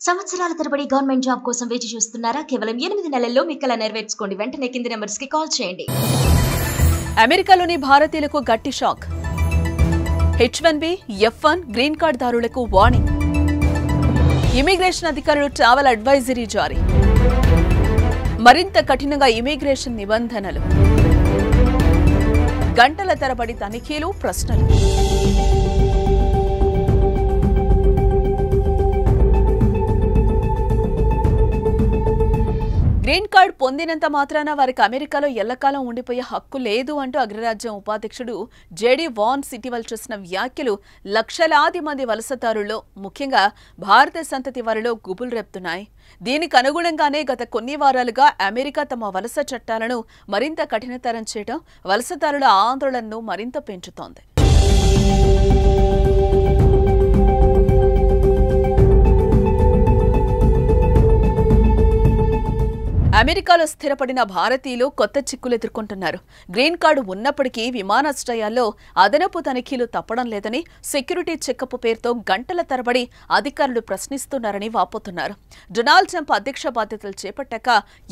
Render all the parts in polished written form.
సంవత్సరాల తరబడి government job కోసం వేచి చూస్తున్నారా? కేవలం 8 నెలల్లో మీ కల నెరవేర్చుకోండి. వెంటనే కింది నెంబర్స్ కి కాల్ చేయండి. అమెరికాలోని భారతీయులకు గట్టి shock. H1B, F1 green card దారులకు వార్నింగ్. ఇమిగ్రేషన్ అధికారులు ట్రావెల్ అడ్వైజరీ జారీ. మరింత కఠినంగా ఇమిగ్రేషన్ నిబంధనలు. గంటల తరబడి తనిఖీలు, ప్రశ్నలు. గ్రీన్ కార్డ్ పొందినంత మాత్రాన వారికి అమెరికాలో ఎల్లకాలం ఉండిపోయే హక్కు లేదు అంటూ అగ్రరాజ్యం ఉపాధ్యక్షుడు జేడీ వాన్ సిటివల్ చేసిన వ్యాఖ్యలు లక్షలాది మంది వలసదారుల్లో, ముఖ్యంగా భారత సంతతి వారిలో గుబులు రేపుతున్నాయి. దీనికి అనుగుణంగానే గత కొన్ని వారాలుగా అమెరికా తమ వలస చట్టాలను మరింత కఠినతరం చేయడం వలసదారుల ఆందోళనను మరింత పెంచుతోంది. అమెరికాలో స్థిరపడిన భారతీయులు కొత్త చిక్కులు ఎదుర్కొంటున్నారు. గ్రీన్ కార్డు ఉన్నప్పటికీ విమానాశ్రయాల్లో అదనపు తనిఖీలు తప్పడం లేదని, సెక్యూరిటీ చెకప్ పేరుతో గంటల తరబడి అధికారులు ప్రశ్నిస్తున్నారని వాపోతున్నారు. డొనాల్డ్ ట్రంప్ అధ్యక్ష బాధ్యతలు చేపట్టాక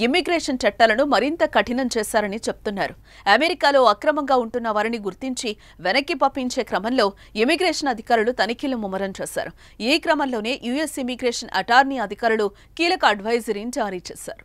ఇమ్మిగ్రేషన్ చట్టాలను మరింత కఠినం చేశారని చెప్తున్నారు. అమెరికాలో అక్రమంగా ఉంటున్న వారిని గుర్తించి వెనక్కి పంపించే క్రమంలో ఇమిగ్రేషన్ అధికారులు తనిఖీలు ముమ్మరం చేశారు. ఈ క్రమంలోనే యుఎస్ ఇమిగ్రేషన్ అటార్నీ అధికారులు కీలక అడ్వైజరీని జారీ చేశారు.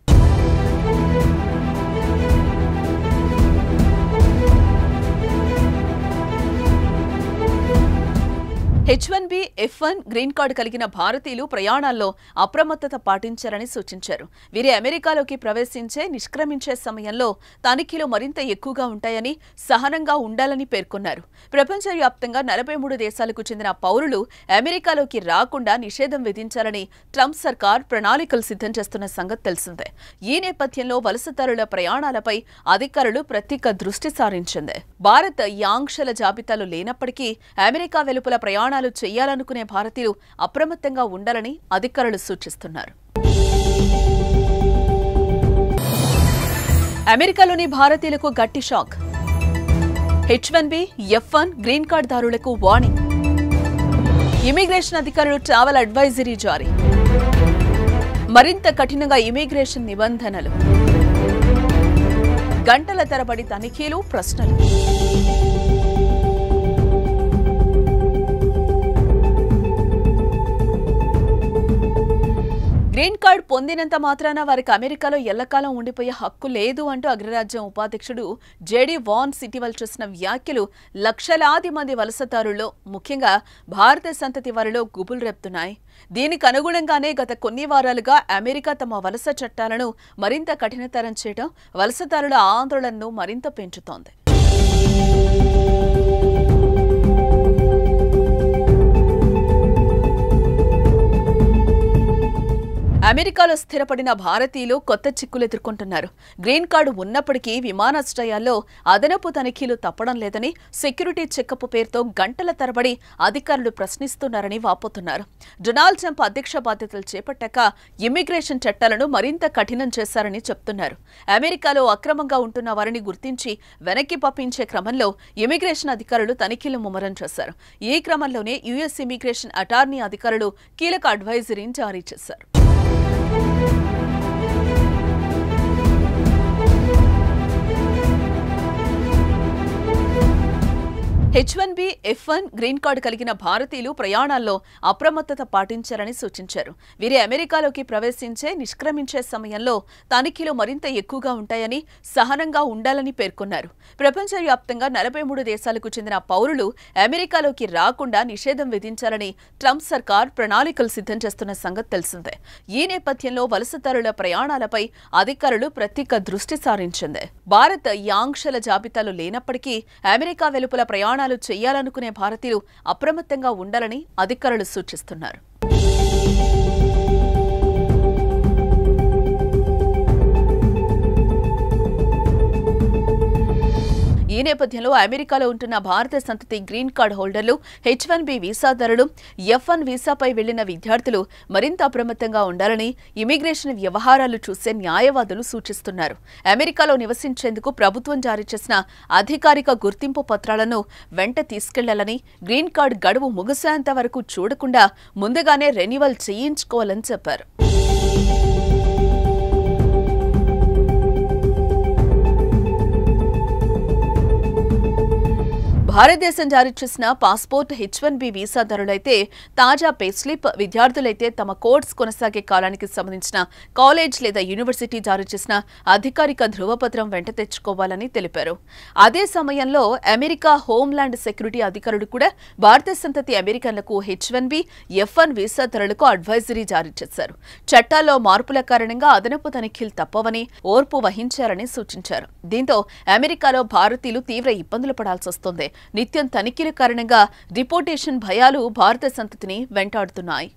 H1B, F1 గ్రీన్ కార్డు కలిగిన భారతీయులు ప్రయాణాల్లో అప్రమత్తత పాటించారని సూచించారు. వీరి అమెరికాలోకి ప్రవేశించే, నిష్క్రమించే సమయంలో తనిఖీలు మరింత ఎక్కువగా ఉంటాయని, సహనంగా ఉండాలని పేర్కొన్నారు. ప్రపంచవ్యాప్తంగా 43 దేశాలకు చెందిన పౌరులు అమెరికాలోకి రాకుండా నిషేధం విధించాలని ట్రంప్ సర్కార్ ప్రణాళికలు సిద్ధం చేస్తున్న సంగతి తెలిసిందే. ఈ నేపథ్యంలో వలసదారుల ప్రయాణాలపై అధికారులు ప్రత్యేక దృష్టి సారించింది. భారత్ ఈ ఆంక్షల జాబితాలో లేనప్పటికీ అమెరికా వెలుపల ప్రయాణాలు చేయాలనుకునే భారతీయులు అప్రమత్తంగా ఉండాలని అధికారులు సూచిస్తున్నారు. అమెరికాలోని భారతీయులకు గట్టి shock. H1B, F1 green card దారులకు వార్నింగ్. ఇమిగ్రేషన్ అధికారులు ట్రావెల్ అడ్వైజరీ జారీ. మరింత కఠినంగా ఇమిగ్రేషన్ నిబంధనలు. గంటల తరబడి తనిఖీలు, ప్రశ్నలు. గ్రీన్ కార్డ్ పొందినంత మాత్రాన వారికి అమెరికాలో ఎల్లకాలం ఉండిపోయే హక్కు లేదు అంటూ అగ్రరాజ్యం ఉపాధ్యక్షుడు జేడీ వాన్ సిటివల్ చేసిన వ్యాఖ్యలు లక్షలాది మంది వలసదారుల్లో, ముఖ్యంగా భారత సంతతి వారిలో గుబులు రేపుతున్నాయి. దీనికి అనుగుణంగానే గత కొన్ని వారాలుగా అమెరికా తమ వలస చట్టాలను మరింత కఠినతరం చేయడం వలసదారుల ఆందోళనను మరింత పెంచుతోంది. అమెరికాలో స్థిరపడిన భారతీయులు కొత్త చిక్కులు ఎదుర్కొంటున్నారు. గ్రీన్ కార్డు ఉన్నప్పటికీ విమానాశ్రయాల్లో అదనపు తనిఖీలు తప్పడం లేదని, సెక్యూరిటీ చెకప్ పేరుతో గంటల తరబడి అధికారులు ప్రశ్నిస్తున్నారని వాపోతున్నారు. డొనాల్డ్ ట్రంప్ అధ్యక్ష బాధ్యతలు చేపట్టాక ఇమ్మిగ్రేషన్ చట్టాలను మరింత కఠినం చేశారని చెప్తున్నారు. అమెరికాలో అక్రమంగా ఉంటున్న వారిని గుర్తించి వెనక్కి పంపించే క్రమంలో ఇమిగ్రేషన్ అధికారులు తనిఖీలు ముమ్మరం చేశారు. ఈ క్రమంలోనే యుఎస్ ఇమిగ్రేషన్ అటార్నీ అధికారులు కీలక అడ్వైజరీని జారీ చేశారు. H1B, F1 గ్రీన్ కార్డు కలిగిన భారతీయులు ప్రయాణాల్లో అప్రమత్తత పాటించారని సూచించారు. వీరి అమెరికాలోకి ప్రవేశించే, నిష్క్రమించే సమయంలో తనిఖీలు మరింత ఎక్కువగా ఉంటాయని, సహనంగా ఉండాలని పేర్కొన్నారు. ప్రపంచవ్యాప్తంగా 43 దేశాలకు చెందిన పౌరులు అమెరికాలోకి రాకుండా నిషేధం విధించాలని ట్రంప్ సర్కార్ ప్రణాళికలు సిద్ధం చేస్తున్న సంగతి తెలిసిందే. ఈ నేపథ్యంలో వలసదారుల ప్రయాణాలపై అధికారులు ప్రత్యేక దృష్టి సారించింది. భారత్ ఈ ఆంక్షల జాబితాలో లేనప్పటికీ అమెరికా వెలుపల ప్రయాణాలు చేయాలనుకునే భారతీయులు అప్రమత్తంగా ఉండాలని అధికారులు సూచిస్తున్నారు. ఈ నేపథ్యంలో అమెరికాలో ఉంటున్న భారత సంతతి గ్రీన్ కార్డ్ హోల్డర్లు, H1B వీసాదారులు, F1 వీసాపై వెళ్లిన విద్యార్థులు మరింత అప్రమత్తంగా ఉండాలని ఇమిగ్రేషన్ వ్యవహారాలు చూసే న్యాయవాదులు సూచిస్తున్నారు. అమెరికాలో నివసించేందుకు ప్రభుత్వం జారీ చేసిన అధికారిక గుర్తింపు పత్రాలను వెంట తీసుకెళ్లాలని, గ్రీన్ కార్డ్ గడువు ముగిసేంత వరకు చూడకుండా ముందుగానే రెన్యువల్ చేయించుకోవాలని చెప్పారు. భారతదేశం జారీ చేసిన పాస్పోర్ట్ H1B వీసాదారులైతే తాజా పే స్లిప్, విద్యార్థులైతే తమ కోర్స్ కొనసాగే కాలానికి సంబంధించిన కాలేజ్ లేదా యూనివర్సిటీ జారీ చేసిన అధికారిక ధృవపత్రం వెంట తెచ్చుకోవాలని తెలిపారు. అదే సమయంలో అమెరికా హోంల్యాండ్ సెక్యూరిటీ అధికారులు కూడా భారత సంతతి అమెరికన్లకు H1B, F1 వీసాదారులకు అడ్వైజరీ జారీ చేశారు. చట్టాల్లో మార్పుల కారణంగా అదనపు తనిఖీలు తప్పవని, ఓర్పు వహించారని సూచించారు. దీంతో అమెరికాలో భారతీయులు తీవ్ర ఇబ్బందులు పడాల్సి వస్తోంది. నిత్యం తనిఖీల కారణంగా డిపోర్టేషన్ భయాలు భారత సంతతిని వెంటాడుతున్నాయి.